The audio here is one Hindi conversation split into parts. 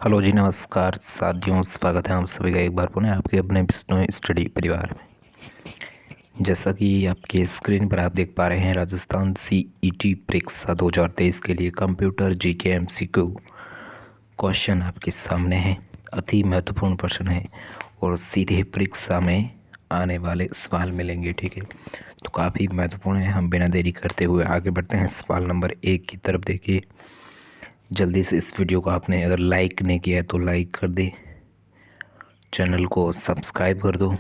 हेलो जी, नमस्कार साथियों, स्वागत है आप सभी का एक बार पुनः आपके अपने बिश्नोई स्टडी परिवार में। जैसा कि आपके स्क्रीन पर आप देख पा रहे हैं, राजस्थान सीईटी परीक्षा 2023 के लिए कंप्यूटर जीके एमसीक्यू क्वेश्चन आपके सामने है। अति महत्वपूर्ण प्रश्न है और सीधे परीक्षा में आने वाले सवाल मिलेंगे, ठीक है। तो काफ़ी महत्वपूर्ण है। हम बिना देरी करते हुए आगे बढ़ते हैं सवाल नंबर 1 की तरफ। देखिए जल्दी से इस वीडियो को आपने अगर लाइक नहीं किया है तो लाइक कर दे, चैनल को सब्सक्राइब कर दो।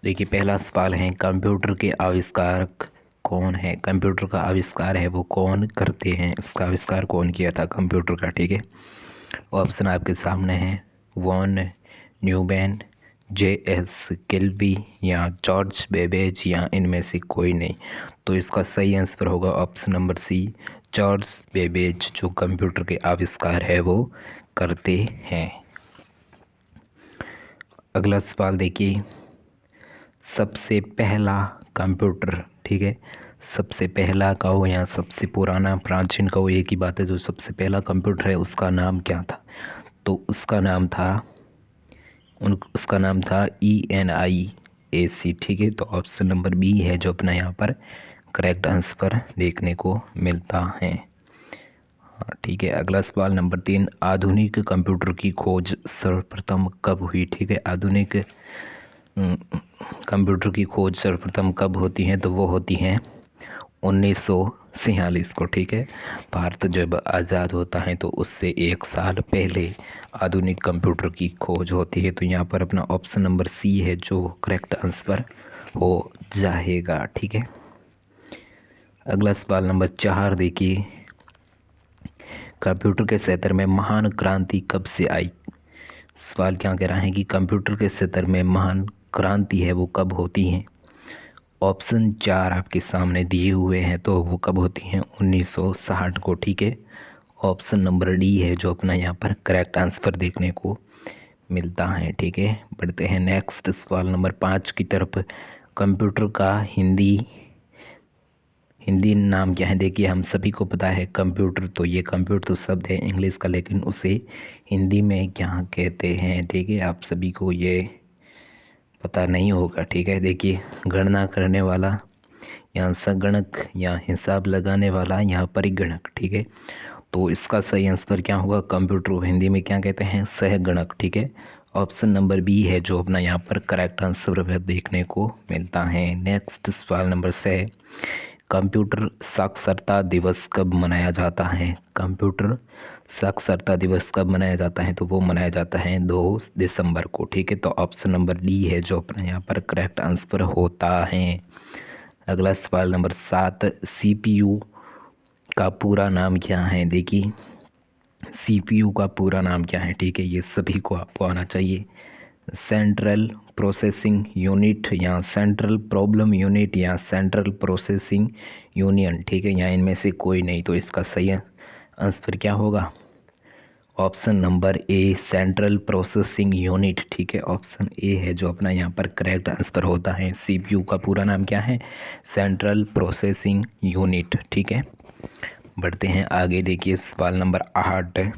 देखिए पहला सवाल है, कंप्यूटर के आविष्कारक कौन है? कंप्यूटर का आविष्कार है वो कौन करते हैं? इसका आविष्कार कौन किया था कंप्यूटर का, ठीक है। ऑप्शन आपके सामने है, वॉन न्यूमैन, जे.एस. किल्बी या जॉर्ज बेबेज या इनमें से कोई नहीं। तो इसका सही आंसर होगा option number C, George Babbage, जो कंप्यूटर के आविष्कार है वो करते हैं। अगला सवाल देखिए, सबसे पहला कंप्यूटर, ठीक है, सबसे पहला कहो या सबसे पुराना प्राचीन कहो, एक ही बात है। जो सबसे पहला कंप्यूटर है उसका नाम क्या था? तो उसका नाम था ENIAC, ठीक है। तो ऑप्शन नंबर बी है जो अपना यहाँ पर करेक्ट आंसर देखने को मिलता है। हाँ ठीक है। अगला सवाल नंबर 3, आधुनिक कंप्यूटर की खोज सर्वप्रथम कब हुई? ठीक है, आधुनिक कंप्यूटर की खोज सर्वप्रथम कब होती है? तो वो होती हैं 1946 को, ठीक है। भारत जब आज़ाद होता है तो उससे 1 साल पहले आधुनिक कंप्यूटर की खोज होती है। तो यहाँ पर अपना ऑप्शन नंबर सी है जो करेक्ट आंसर हो जाएगा, ठीक है। अगला सवाल नंबर 4 देखिए, कंप्यूटर के क्षेत्र में महान क्रांति कब से आई? सवाल क्या कह रहा है कि कंप्यूटर के क्षेत्र में महान क्रांति है वो कब होती है? ऑप्शन 4 आपके सामने दिए हुए हैं, तो वो कब होती हैं? 1960 को, ठीक है। ऑप्शन नंबर डी है जो अपना यहाँ पर करेक्ट आंसर देखने को मिलता है, ठीक है। बढ़ते हैं नेक्स्ट सवाल नंबर 5 की तरफ। कंप्यूटर का हिंदी नाम क्या है? देखिए हम सभी को पता है कंप्यूटर, तो ये कंप्यूटर तो शब्द है इंग्लिश का, लेकिन उसे हिंदी में क्या कहते हैं, ठीक है। आप सभी को ये पता नहीं होगा, ठीक है। देखिए गणना करने वाला या संगणक या हिसाब लगाने वाला या परिगणक, ठीक है। तो इसका सही आंसर क्या होगा? कंप्यूटर को हिंदी में क्या कहते हैं? सहगणक, ठीक है। ऑप्शन नंबर बी है जो अपना यहाँ पर करेक्ट आंसर देखने को मिलता है। नेक्स्ट सवाल नंबर 6, कंप्यूटर साक्षरता दिवस कब मनाया जाता है? कंप्यूटर साक्षरता दिवस कब मनाया जाता है? तो वो मनाया जाता है 2 दिसंबर को, ठीक है। तो ऑप्शन नंबर डी है जो अपना यहाँ पर करेक्ट आंसर होता है। अगला सवाल नंबर 7, CPU का पूरा नाम क्या है? देखिए CPU का पूरा नाम क्या है, ठीक है। ये सभी को आपको आना चाहिए। सेंट्रल प्रोसेसिंग यूनिट या सेंट्रल प्रॉब्लम यूनिट या सेंट्रल प्रोसेसिंग यूनियन, ठीक है। या इनमें से कोई नहीं। तो इसका सही आंसर क्या होगा? Option number A, central processing unit, ठीक है। ऑप्शन ए है जो अपना यहाँ पर करेक्ट आंसर होता है। CPU का पूरा नाम क्या है? सेंट्रल प्रोसेसिंग यूनिट, ठीक है। बढ़ते हैं आगे। देखिए सवाल नंबर 8,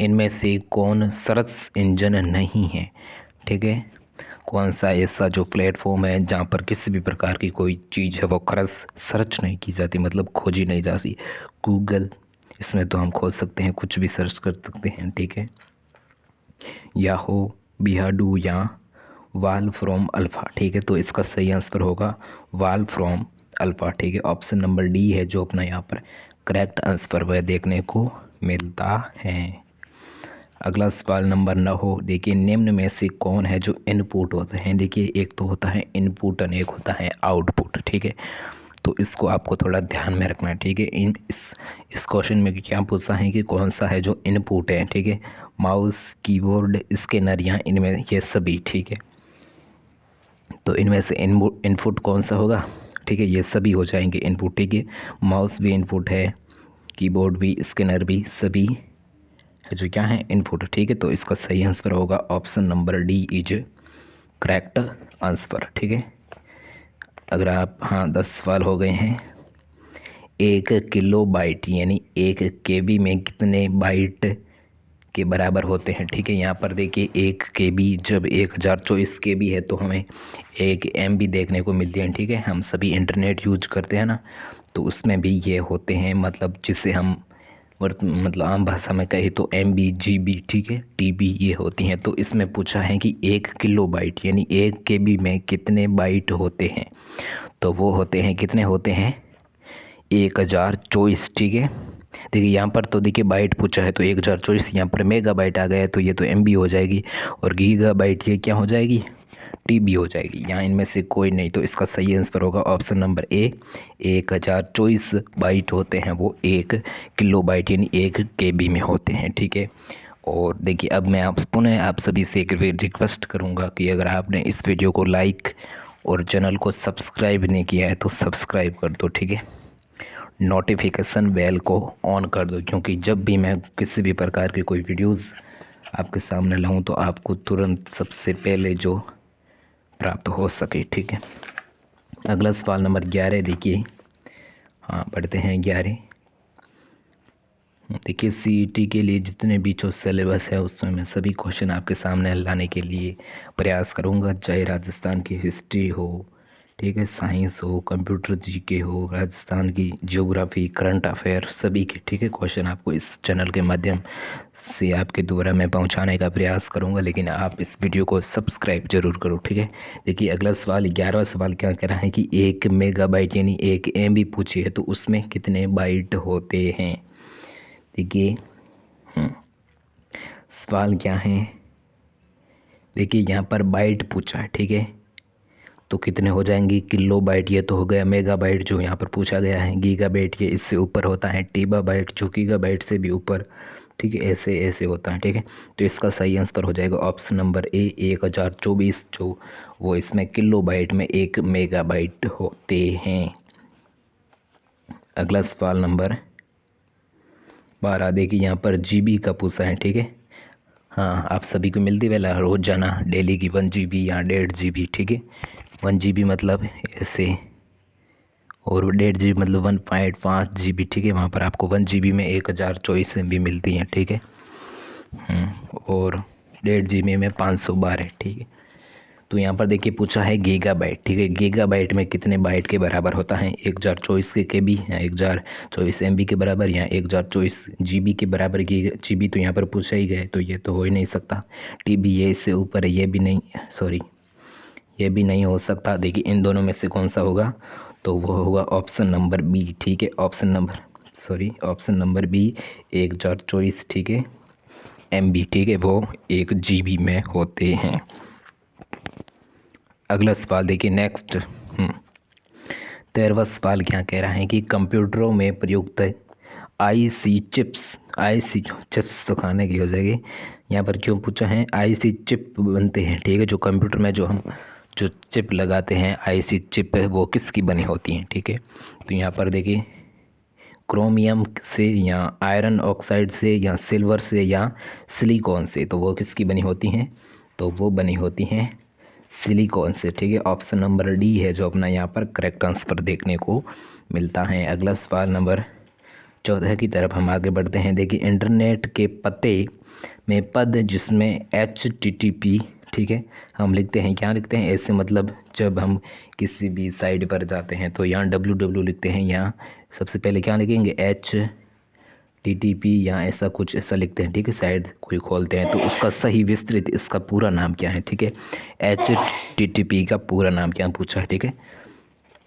इनमें से कौन सर्च इंजन नहीं है? ठीक है, कौन सा ऐसा जो प्लेटफॉर्म है जहाँ पर किसी भी प्रकार की कोई चीज़ है वो सर्च नहीं की जाती, मतलब खोजी नहीं जाती। गूगल, इसमें तो हम खोज सकते हैं, कुछ भी सर्च कर सकते हैं, ठीक है। याहू, बिहाडू या वाल फ्रॉम अल्फा, ठीक है। तो इसका सही आंसर होगा वाल फ्रॉम अल्फा, ठीक है। ऑप्शन नंबर डी है जो अपना यहाँ पर करेक्ट आंसर वह देखने को मिलता है। अगला सवाल नंबर 9, देखिए निम्न में से कौन है जो इनपुट होते हैं? देखिए एक तो होता है इनपुट और एक होता है आउटपुट, ठीक है। तो इसको आपको थोड़ा ध्यान में रखना है, ठीक है। इस क्वेश्चन में क्या पूछा है कि कौन सा है जो इनपुट है, ठीक है। माउस, कीबोर्ड, स्कैनर या इनमें ये सभी, ठीक है। तो इनमें से इनपुट कौन सा होगा? ठीक है, ये सभी हो जाएंगे इनपुट, ठीक है। माउस भी इनपुट है, कीबोर्ड भी, स्कैनर भी, सभी है जो क्या है? इनपुट, ठीक है। तो इसका सही आंसर होगा option number D is correct answer, ठीक है। अगर आप, हाँ 10 सवाल हो गए हैं। 1 किलो बाइट यानी 1 KB में कितने बाइट के बराबर होते हैं। ठीक है, यहाँ पर देखिए 1 KB जब 1024 KB है तो हमें 1 MB देखने को मिलती है। ठीक है, हम सभी इंटरनेट यूज करते हैं ना, तो उसमें भी ये होते हैं, मतलब जिसे हम मतलब आम भाषा में कहे तो MB GB ठीक है TB ये होती हैं। तो इसमें पूछा है कि 1 किलोबाइट यानी 1 KB में कितने बाइट होते हैं, तो वो होते हैं, कितने होते हैं, 1024। ठीक है, देखिए यहाँ पर तो देखिए बाइट पूछा है तो 1024, यहाँ पर मेगा बाइट आ गया है तो ये तो MB हो जाएगी, और गीगा बाइट ये क्या हो जाएगी, TB हो जाएगी। यहाँ इनमें से कोई नहीं, तो इसका सही आंसर होगा ऑप्शन नंबर ए, 1024 बाइट होते हैं वो 1 किलोबाइट यानी 1 KB में होते हैं। ठीक है, और देखिए अब मैं पुनः आप सभी से एक रिक्वेस्ट करूँगा कि अगर आपने इस वीडियो को लाइक और चैनल को सब्सक्राइब नहीं किया है तो सब्सक्राइब कर दो। ठीक है, नोटिफिकेशन बेल को ऑन कर दो, क्योंकि जब भी मैं किसी भी प्रकार की कोई वीडियोस आपके सामने लाऊं तो आपको तुरंत सबसे पहले जो प्राप्त हो सके। ठीक है, अगला सवाल नंबर 11 देखिए, हाँ पढ़ते हैं 11। देखिए CET के लिए जितने भी जो सिलेबस है उसमें मैं सभी क्वेश्चन आपके सामने लाने के लिए प्रयास करूंगा, चाहे राजस्थान की हिस्ट्री हो, ठीक है, साइंस हो, कंप्यूटर GK हो, राजस्थान की ज्योग्राफी, करंट अफेयर, सभी के ठीक है क्वेश्चन आपको इस चैनल के माध्यम से आपके द्वारा मैं पहुंचाने का प्रयास करूंगा, लेकिन आप इस वीडियो को सब्सक्राइब जरूर करो। ठीक है, देखिए अगला सवाल 11वां सवाल क्या कह रहा है कि 1 मेगाबाइट यानी 1 MB पूछी है तो उसमें कितने बाइट होते हैं। देखिए सवाल क्या है, देखिए यहाँ पर बाइट पूछा है। ठीक है, तो कितने हो जाएंगे, किलो बाइट ये तो हो गया, मेगा बाइट जो यहाँ पर पूछा गया है, गीगा बाइट ये इससे ऊपर होता है, टीबा बाइट जो गीगा बाइट से भी ऊपर, ठीक है, ऐसे ऐसे होता है। ठीक है, तो इसका सही आंसर हो जाएगा ऑप्शन नंबर ए, 1024 जो वो इसमें किलो बाइट में 1 मेगा बाइट होते हैं। अगला सवाल नंबर 12 देखिए, यहाँ पर GB का पूछा है। ठीक है, हाँ आप सभी को मिलती वाला रोजाना डेली की 1 GB या 1.5 GB। ठीक है, 1 GB मतलब ऐसे, और 1.5 GB मतलब 1.5 GB। ठीक है, वहाँ पर आपको 1 GB में 1024 MB मिलती हैं। ठीक है, और 1.5 GB में 512। ठीक है, तो यहाँ पर देखिए पूछा है गीगा बाइट। ठीक है, गीगा बाइट में कितने बाइट के बराबर होता है, 1024 के KB या 1024 MB के बराबर या 1024 GB के बराबर। GB तो यहाँ पर पूछा ही गया है तो ये तो हो ही नहीं सकता। TB ये इससे ऊपर है, ये भी नहीं, सॉरी ये भी नहीं हो सकता। देखिए इन दोनों में से कौन सा होगा, तो वो होगा ऑप्शन नंबर बी। ठीक है, ऑप्शन नंबर बी 1024 ठीक है MB। ठीक है, वो 1 GB में होते हैं। अगला सवाल देखिए नेक्स्ट 13वां सवाल क्या कह रहा है कि कंप्यूटरों में प्रयुक्त IC चिप्स तो खाने की हो जाएगी, यहाँ पर क्यों पूछा है, IC चिप बनते हैं। ठीक है, जो कंप्यूटर में जो हम जो चिप लगाते हैं IC चिप है वो किसकी बनी होती हैं। ठीक है, तो यहाँ पर देखिए क्रोमियम से या आयरन ऑक्साइड से या सिल्वर से या सिलिकॉन से, तो वो किसकी बनी होती हैं, तो वो बनी होती हैं सिलिकॉन से। ठीक है, ऑप्शन नंबर डी है जो अपना यहाँ पर करेक्ट आंसर देखने को मिलता है। अगला सवाल नंबर 14 की तरफ हम आगे बढ़ते हैं। देखिए इंटरनेट के पते में पद जिसमें HTTP ठीक है हम लिखते हैं, क्या लिखते हैं ऐसे, मतलब जब हम किसी भी साइट पर जाते हैं तो यहाँ www लिखते हैं, यहाँ सबसे पहले क्या लिखेंगे HTTP या ऐसा कुछ ऐसा लिखते हैं। ठीक है, साइट कोई खोलते हैं तो उसका सही विस्तृत इसका पूरा नाम क्या है। ठीक है, HTTP का पूरा नाम क्या पूछा है। ठीक है,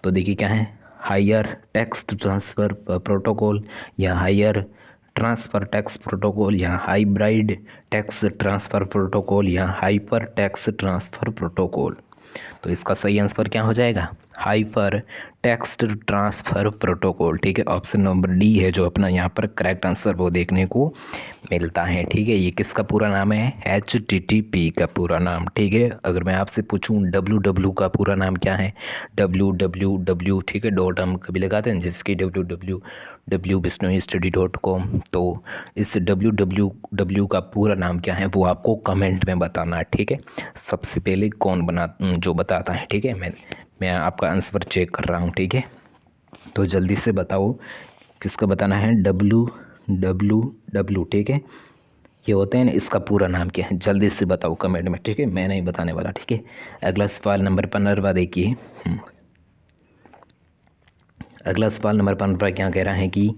तो देखिए क्या है, हायर टेक्स्ट ट्रांसफ़र प्रोटोकॉल या हायर ट्रांसफ़र टेक्स्ट प्रोटोकॉल या हाइब्रिड टेक्स्ट ट्रांसफ़र प्रोटोकॉल या हाइपर टेक्स्ट ट्रांसफ़र प्रोटोकॉल। तो इसका सही आंसर क्या हो जाएगा, हाइपर टेक्स्ट ट्रांसफ़र प्रोटोकॉल। ठीक है, ऑप्शन नंबर डी है जो अपना यहाँ पर करेक्ट आंसर वो देखने को मिलता है। ठीक है, ये किसका पूरा नाम है, HTTP का पूरा नाम। ठीक है, अगर मैं आपसे पूछूं www का पूरा नाम क्या है, www ठीक है डॉट हम कभी लगाते हैं जिसकी www.bisnoystudy.com, तो इस www का पूरा नाम क्या है वो आपको कमेंट में बताना है। ठीक है, सबसे पहले कौन जो बताता है। ठीक है, मैं आपका आंसर चेक कर रहा हूँ। ठीक है, तो जल्दी से बताओ किसका बताना है, www। ठीक है, ये होते हैं ना, इसका पूरा नाम क्या है जल्दी से बताओ कमेंट में, ठीक है, मैं नहीं बताने वाला, ठीक है। अगला सवाल नंबर 15 देखिए। अगला सवाल नंबर 15 क्या कह रहा है कि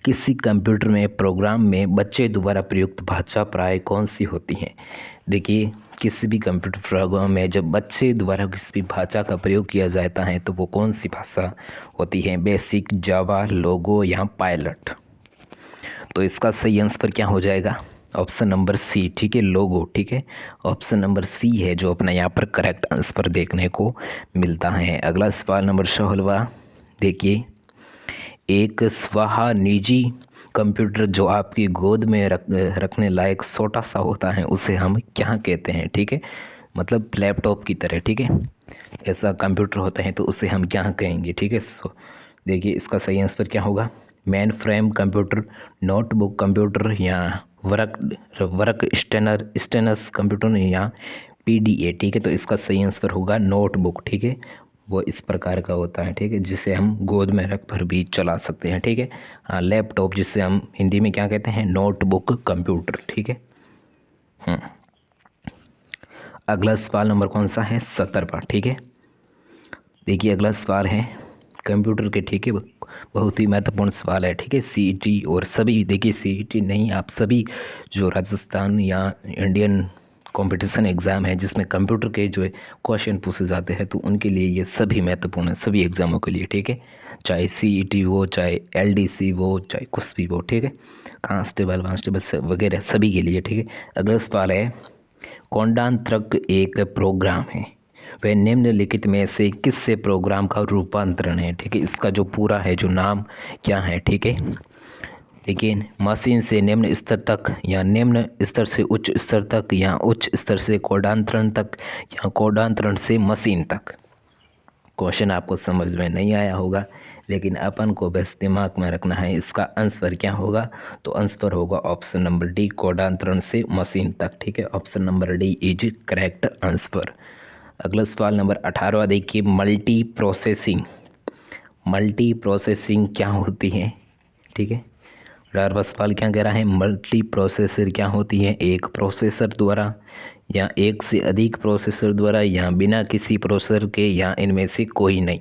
किसी कंप्यूटर में प्रोग्राम में बच्चे द्वारा प्रयुक्त भाषा प्राय कौन सी होती है। देखिए, किसी भी कंप्यूटर प्रोग्राम में जब बच्चे द्वारा किसी भी भाषा का प्रयोग किया जाता है तो वो कौन सी भाषा होती है, बेसिक, जावा, लोगो या पायलट। तो इसका सही आंसर क्या हो जाएगा, ऑप्शन नंबर सी, ठीक है, लोगो, ठीक है। ऑप्शन नंबर सी है जो अपना यहाँ पर करेक्ट आंसर देखने को मिलता है। अगला सवाल नंबर 16 देखिए। एक स्वाहा निजी कंप्यूटर जो आपकी गोद में रखने लायक छोटा सा होता है उसे हम क्या कहते हैं, ठीक है, मतलब लैपटॉप की तरह, ठीक है, ऐसा कंप्यूटर होता है तो उसे हम क्या कहेंगे, ठीक है। देखिए इसका सही आंसर क्या होगा, main frame computer, notebook computer या वर्क स्टेनस कंप्यूटर या पीडीए, ठीक है। तो इसका सही आंसर होगा नोटबुक, ठीक है, वो इस प्रकार का होता है, ठीक है, जिसे हम गोद में रख कर भी चला सकते हैं, ठीक है। हाँ, लैपटॉप जिसे हम हिंदी में क्या कहते हैं, नोटबुक कंप्यूटर, ठीक है। अगला सवाल नंबर कौन सा है, 17वां, ठीक है। देखिए अगला सवाल है कंप्यूटर के, ठीक है, बहुत ही महत्वपूर्ण सवाल है, ठीक है। सीईटी और सभी, देखिए सीईटी नहीं, आप सभी जो राजस्थान या इंडियन कंपटीशन एग्ज़ाम है जिसमें कंप्यूटर के जो क्वेश्चन पूछे जाते हैं तो उनके लिए ये सभी महत्वपूर्ण है, सभी एग्ज़ामों के लिए, ठीक है, चाहे सीईटी हो, चाहे एलडीसी हो, चाहे कुछ भी हो, ठीक है, कांस्टेबल वांस्टेबल वगैरह सभी के लिए, ठीक है। अगला सवाल है कोडांतरक एक प्रोग्राम है, वह निम्नलिखित में से किससे प्रोग्राम का रूपांतरण है, ठीक है। इसका जो पूरा है जो नाम क्या है, ठीक है। देखिए, मशीन से निम्न स्तर तक या निम्न स्तर से उच्च स्तर तक या उच्च स्तर से कोडांतरण तक या कोडांतरण से मशीन तक। क्वेश्चन आपको समझ में नहीं आया होगा लेकिन अपन को बस दिमाग में रखना है, इसका आंसर क्या होगा, तो आंसर होगा ऑप्शन नंबर डी, कोडांतरण से मशीन तक, ठीक है। Option number D is correct answer. अगला सवाल नंबर 18 देखिए। मल्टी प्रोसेसिंग क्या होती है, ठीक है। 18वां सवाल क्या कह रहा है, मल्टी प्रोसेसर क्या होती है, एक प्रोसेसर द्वारा या एक से अधिक प्रोसेसर द्वारा या बिना किसी प्रोसेसर के या इनमें से कोई नहीं।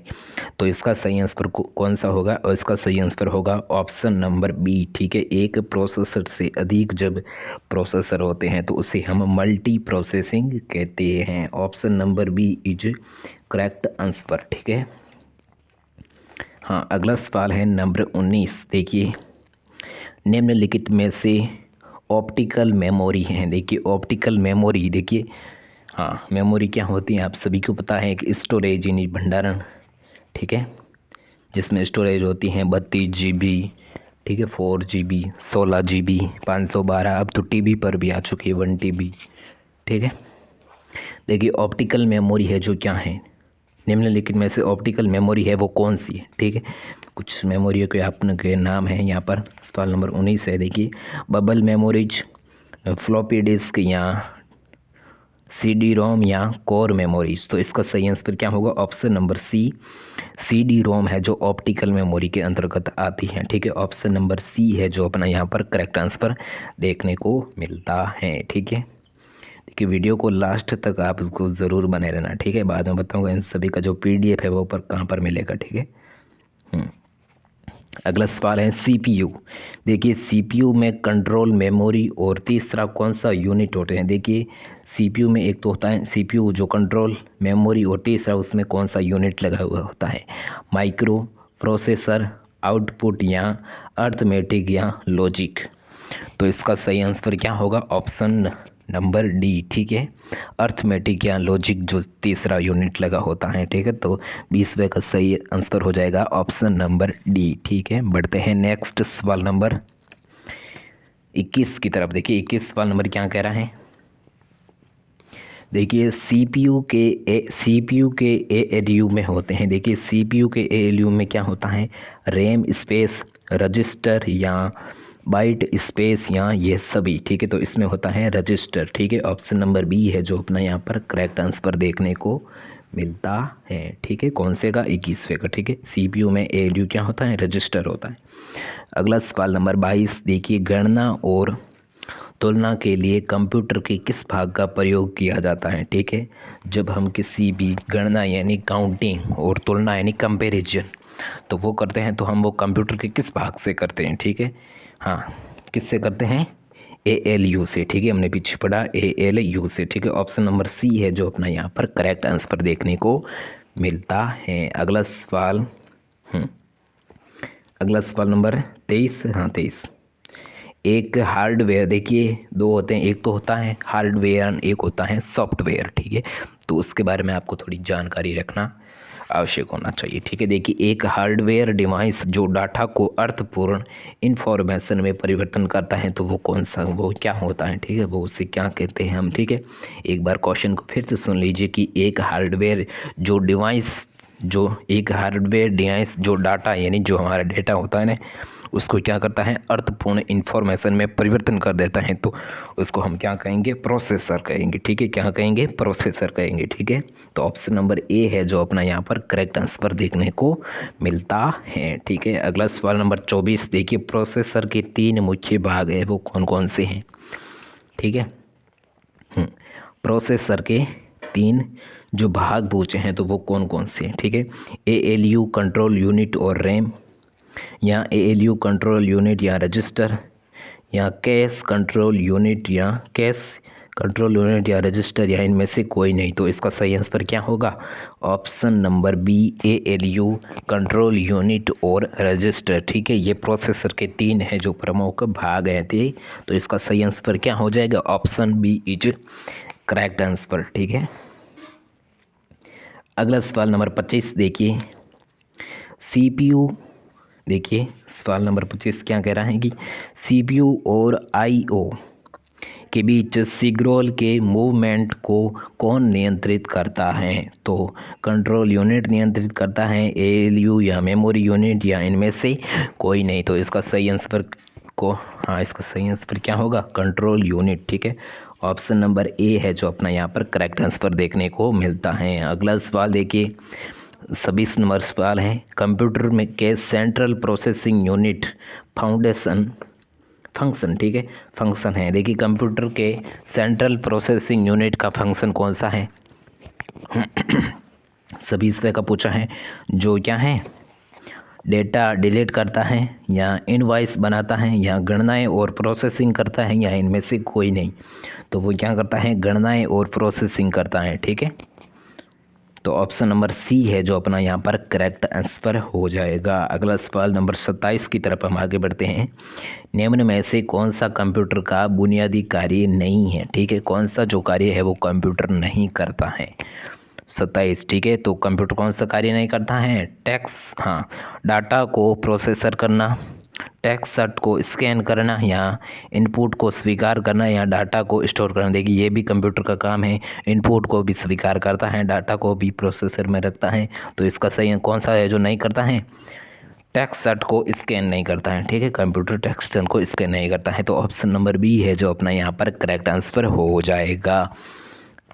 तो इसका सही आंसर कौन सा होगा, और इसका सही आंसर होगा ऑप्शन नंबर बी, ठीक है। एक प्रोसेसर से अधिक जब प्रोसेसर होते हैं तो उसे हम मल्टी प्रोसेसिंग कहते हैं। Option number B is correct answer, ठीक है। हाँ, अगला सवाल है नंबर 19 देखिए। निम्नलिखित में से ऑप्टिकल मेमोरी है, देखिए ऑप्टिकल मेमोरी, देखिए हाँ, मेमोरी क्या होती है आप सभी को पता है, कि स्टोरेज यानी भंडारण, ठीक है, जिसमें स्टोरेज होती है 32 GB, ठीक है, 4 GB, 16 GB, 512, अब तो टीबी पर भी आ चुकी है 1 TB, ठीक है। देखिए ऑप्टिकल मेमोरी है जो क्या है, निम्नलिखित में से ऑप्टिकल मेमोरी है वो कौन सी है, ठीक है। कुछ मेमोरी के आपके नाम है यहाँ पर। सवाल नंबर 19 है, देखिए बबल मेमोरीज, फ्लॉपी डिस्क या CD रोम या कोर मेमोरीज। तो इसका सही आंसर क्या होगा, ऑप्शन नंबर सी, CD रोम है जो ऑप्टिकल मेमोरी के अंतर्गत आती है, ठीक है। ऑप्शन नंबर सी है जो अपना यहाँ पर करेक्ट आंसर देखने को मिलता है, ठीक है। देखिए वीडियो को लास्ट तक आप उसको ज़रूर बने रहना, ठीक है, बाद में बताऊंगा इन सभी का जो PDF है वो पर कहाँ पर मिलेगा, ठीक है। अगला सवाल है CPU। देखिए CPU में कंट्रोल मेमोरी और तीसरा कौन सा यूनिट होते हैं, देखिए CPU में एक तो होता है CPU जो कंट्रोल मेमोरी और तीसरा उसमें कौन सा यूनिट लगा हुआ होता है, माइक्रो प्रोसेसर, आउटपुट या अर्थमेटिक या लॉजिक। तो इसका सही आंसर क्या होगा, ऑप्शन नंबर डी, ठीक है, अर्थमेटिक या लॉजिक जो तीसरा यूनिट लगा होता है, ठीक है। तो 20वें का सही आंसर हो जाएगा ऑप्शन नंबर डी, ठीक है। बढ़ते हैं नेक्स्ट सवाल नंबर 21 की तरफ। देखिए 21 सवाल नंबर क्या कह रहा है, देखिए CPU के ALU में होते हैं, देखिए CPU के ALU में क्या होता है, रैम स्पेस, रजिस्टर या बाइट स्पेस या ये सभी, ठीक है। तो इसमें होता है रजिस्टर, ठीक है। ऑप्शन नंबर बी है जो अपना यहाँ पर करेक्ट आंसर देखने को मिलता है, ठीक है। कौन से का, 21वें का, ठीक है। CPU में ALU क्या होता है, रजिस्टर होता है। अगला सवाल नंबर 22 देखिए। गणना और तुलना के लिए कंप्यूटर के किस भाग का प्रयोग किया जाता है? ठीक है, जब हम किसी भी गणना यानी काउंटिंग और तुलना यानी कंपैरिजन तो वो करते हैं तो हम वो कंप्यूटर के किस भाग से करते हैं? ठीक है, हाँ, किससे करते हैं? ALU से। ठीक है, हमने पीछे पढ़ा ALU से। ठीक है, ऑप्शन नंबर सी है जो अपना यहाँ पर करेक्ट आंसर देखने को मिलता है। अगला सवाल नंबर 23। हाँ, 23। एक हार्डवेयर, देखिए दो होते हैं, एक तो होता है हार्डवेयर, एक होता है सॉफ्टवेयर। ठीक है, तो उसके बारे में आपको थोड़ी जानकारी रखना आवश्यक होना चाहिए। ठीक है, देखिए एक हार्डवेयर डिवाइस जो डाटा को अर्थपूर्ण इंफॉर्मेशन में परिवर्तन करता है तो वो कौन सा, वो क्या होता है? ठीक है, वो उसे क्या कहते हैं हम? ठीक है, एक बार क्वेश्चन को फिर से सुन लीजिए कि एक हार्डवेयर डिवाइस जो डाटा यानी जो हमारा डेटा होता है ना उसको क्या करता है? अर्थपूर्ण इंफॉर्मेशन में परिवर्तन कर देता है तो उसको हम क्या कहेंगे? प्रोसेसर कहेंगे। ठीक है, क्या कहेंगे? प्रोसेसर कहेंगे। ठीक है, तो ऑप्शन नंबर ए है जो अपना यहाँ पर करेक्ट आंसर देखने को मिलता है। ठीक है, अगला सवाल नंबर 24। देखिए प्रोसेसर के 3 मुख्य भाग है, वो कौन कौन से हैं? ठीक है, प्रोसेसर के 3 जो भाग पूछे हैं तो वो कौन कौन से हैं? ठीक है, ALU कंट्रोल यूनिट और रैम, या ALU कंट्रोल यूनिट या रजिस्टर, या कैश कंट्रोल यूनिट या रजिस्टर, या इनमें से कोई नहीं। तो इसका सही आंसर क्या होगा? Option number B ALU control unit और रजिस्टर। ठीक है, ये प्रोसेसर के 3 है जो प्रमुख भाग हैं थे, तो इसका सही आंसर क्या हो जाएगा? Option B is correct answer. ठीक है, अगला सवाल नंबर 25। देखिए CPU, देखिए सवाल नंबर 25 क्या कह रहा है कि CPU और IO के बीच सिग्नल के मूवमेंट को कौन नियंत्रित करता है? तो कंट्रोल यूनिट नियंत्रित करता है, ALU या मेमोरी यूनिट, या इनमें से कोई नहीं। तो इसका सही आंसर इसका सही आंसर क्या होगा? Control unit. ठीक है, ऑप्शन नंबर ए है जो अपना यहाँ पर करेक्ट आंसर देखने को मिलता है। अगला सवाल देखिए 26 नंबर सवाल है, कंप्यूटर में के सेंट्रल प्रोसेसिंग यूनिट फंक्शन। ठीक है, फंक्शन है। देखिए कंप्यूटर के सेंट्रल प्रोसेसिंग यूनिट का फंक्शन कौन सा है? 26वें का पूछा है, जो क्या है? डेटा डिलीट करता है, या इनवॉइस बनाता है, या गणनाएं और प्रोसेसिंग करता है, या इनमें से कोई नहीं। तो वो क्या करता है? गणनाएं और प्रोसेसिंग करता है। ठीक है, तो ऑप्शन नंबर सी है जो अपना यहाँ पर करेक्ट आंसर हो जाएगा। अगला सवाल नंबर 27 की तरफ हम आगे बढ़ते हैं। निम्न में से कौन सा कंप्यूटर का बुनियादी कार्य नहीं है? ठीक है, कौन सा जो कार्य है वो कंप्यूटर नहीं करता है? 27। ठीक है, तो कंप्यूटर कौन सा कार्य नहीं करता है? डाटा को प्रोसेसर करना, टेक्स्ट को स्कैन करना, या इनपुट को स्वीकार करना, या डाटा को स्टोर करना। देखिए ये भी कंप्यूटर का काम है, इनपुट को भी स्वीकार करता है, डाटा को भी प्रोसेसर में रखता है। तो इसका सही कौन सा है जो नहीं करता है? टेक्स्ट को स्कैन नहीं करता है। ठीक है, कंप्यूटर टेक्स्ट को स्कैन नहीं करता है। तो ऑप्शन नंबर बी है जो अपना यहाँ पर करेक्ट आंसर हो जाएगा।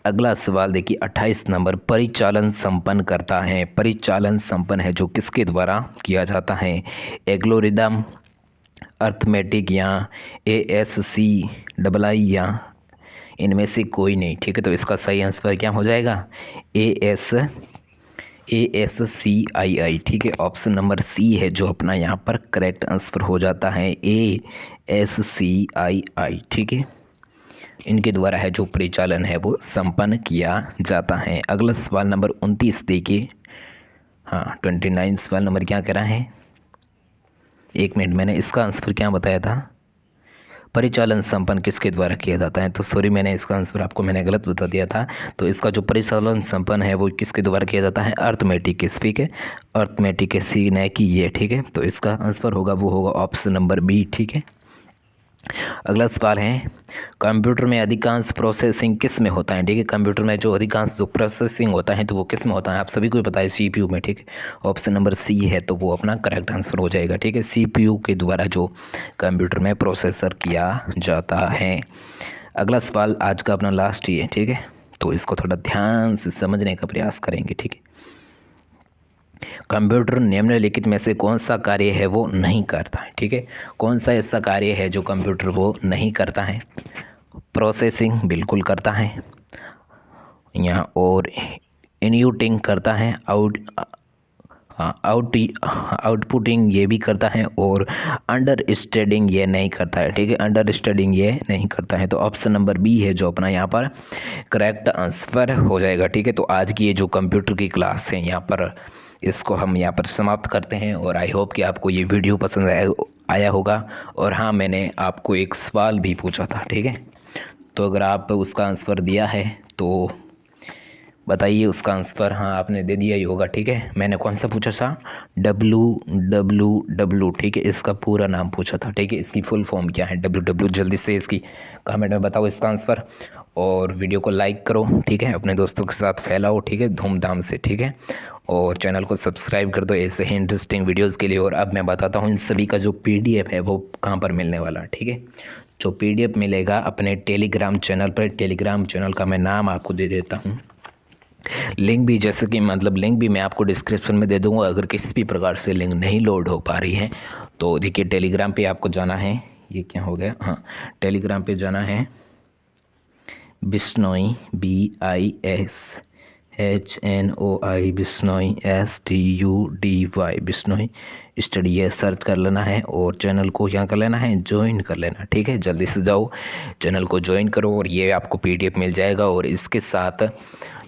अगला सवाल देखिए 28 नंबर, परिचालन संपन्न करता है। परिचालन संपन्न है जो किसके द्वारा किया जाता है? एल्गोरिदम, अर्थमेटिक, या ASCII, या इनमें से कोई नहीं। ठीक है, तो इसका सही आंसर क्या हो जाएगा? ASCII। ठीक है, ऑप्शन नंबर सी है जो अपना यहाँ पर करेक्ट आंसर हो जाता है, ASCII। ठीक है, इनके द्वारा है जो परिचालन है वो संपन्न किया जाता है। अगला सवाल नंबर 29 देखिए। 29 सवाल नंबर क्या कह रहा है? एक मिनट, मैंने इसका आंसर क्या बताया था? परिचालन संपन्न किसके द्वारा किया जाता है? तो सॉरी, मैंने इसका आंसर आपको गलत बता दिया था। तो इसका जो परिचालन संपन्न है वो किसके द्वारा किया जाता है? अर्थमेटिक। ठीक है, अर्थमेटिक सी न कि ये। ठीक है, तो इसका आंसर होगा वो होगा ऑप्शन नंबर बी। ठीक है, अगला सवाल है, कंप्यूटर में अधिकांश प्रोसेसिंग किस में होता है? ठीक है, कंप्यूटर में जो अधिकांश जो प्रोसेसिंग होता है तो वो किस में होता है? आप सभी को पता है CPU में। ठीक है, ऑप्शन नंबर सी है तो वो अपना करेक्ट आंसर हो जाएगा। ठीक है, CPU के द्वारा जो कंप्यूटर में प्रोसेसर किया जाता है। अगला सवाल आज का अपना लास्ट ही है। ठीक है, तो इसको थोड़ा ध्यान से समझने का प्रयास करेंगे। ठीक है, कंप्यूटर निम्नलिखित में से कौन सा कार्य है वो नहीं करता है, ठीक है। कौन सा ऐसा कार्य है जो कंप्यूटर वो नहीं करता है? प्रोसेसिंग बिल्कुल करता है यहाँ, और इनपुटिंग करता है, आउटपुटिंग ये भी करता है, और अंडरस्टैंडिंग ये नहीं करता है, ठीक है। अंडरस्टैंडिंग ये नहीं करता है, तो ऑप्शन नंबर बी है जो अपना यहाँ पर करेक्ट आंसर हो जाएगा, ठीक है। तो आज की ये जो कंप्यूटर की क्लास है यहाँ पर इसको हम यहाँ पर समाप्त करते हैं, और आई होप कि आपको ये वीडियो पसंद आया होगा। और हाँ, मैंने आपको एक सवाल भी पूछा था, ठीक है। तो अगर आप उसका आंसर दिया है तो बताइए उसका आंसर। हाँ, आपने दे दिया ही होगा, ठीक है। मैंने कौन सा पूछा था? WWW, ठीक है। इसका पूरा नाम पूछा था, ठीक है। इसकी फुल फॉर्म क्या है? WW। जल्दी से इसकी कमेंट में बताओ इसका आंसर, और वीडियो को लाइक करो, ठीक है। अपने दोस्तों के साथ फैलाओ, ठीक है, धूमधाम से, ठीक है। और चैनल को सब्सक्राइब कर दो ऐसे ही इंटरेस्टिंग वीडियोज़ के लिए। और अब मैं बताता हूँ इन सभी का जो PDF है वो कहाँ पर मिलने वाला, ठीक है। जो PDF मिलेगा अपने टेलीग्राम चैनल पर। टेलीग्राम चैनल का मैं नाम आपको दे देता हूँ, लिंक भी, जैसे कि मतलब लिंक भी मैं आपको डिस्क्रिप्शन में दे दूंगा। अगर किसी भी प्रकार से लिंक नहीं लोड हो पा रही है तो देखिए, टेलीग्राम पे आपको जाना है। ये क्या हो गया? हाँ, टेलीग्राम पे जाना है, Bishnoi, BISHNOI, Bishnoi STUDY, Bishnoi study, ये सर्च कर लेना है, और चैनल को यहाँ कर लेना है, ज्वाइन कर लेना, ठीक है। जल्दी से जाओ, चैनल को ज्वाइन करो, और ये आपको PDF मिल जाएगा। और इसके साथ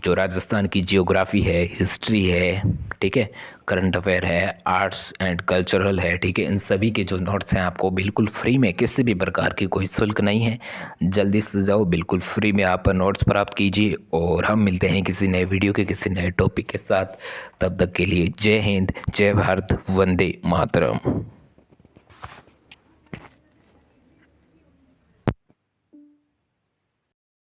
जो राजस्थान की जियोग्राफी है, हिस्ट्री है, ठीक है, करंट अफेयर है, आर्ट्स एंड कल्चरल है, ठीक है, इन सभी के जो नोट्स हैं आपको बिल्कुल फ्री में, किसी भी प्रकार की कोई शुल्क नहीं है। जल्दी से जाओ, बिल्कुल फ्री में आप नोट्स प्राप्त कीजिए, और हम मिलते हैं किसी नए वीडियो के किसी नए टॉपिक के साथ। तब तक के लिए जय हिंद, जय भारत, वंदे मातरम।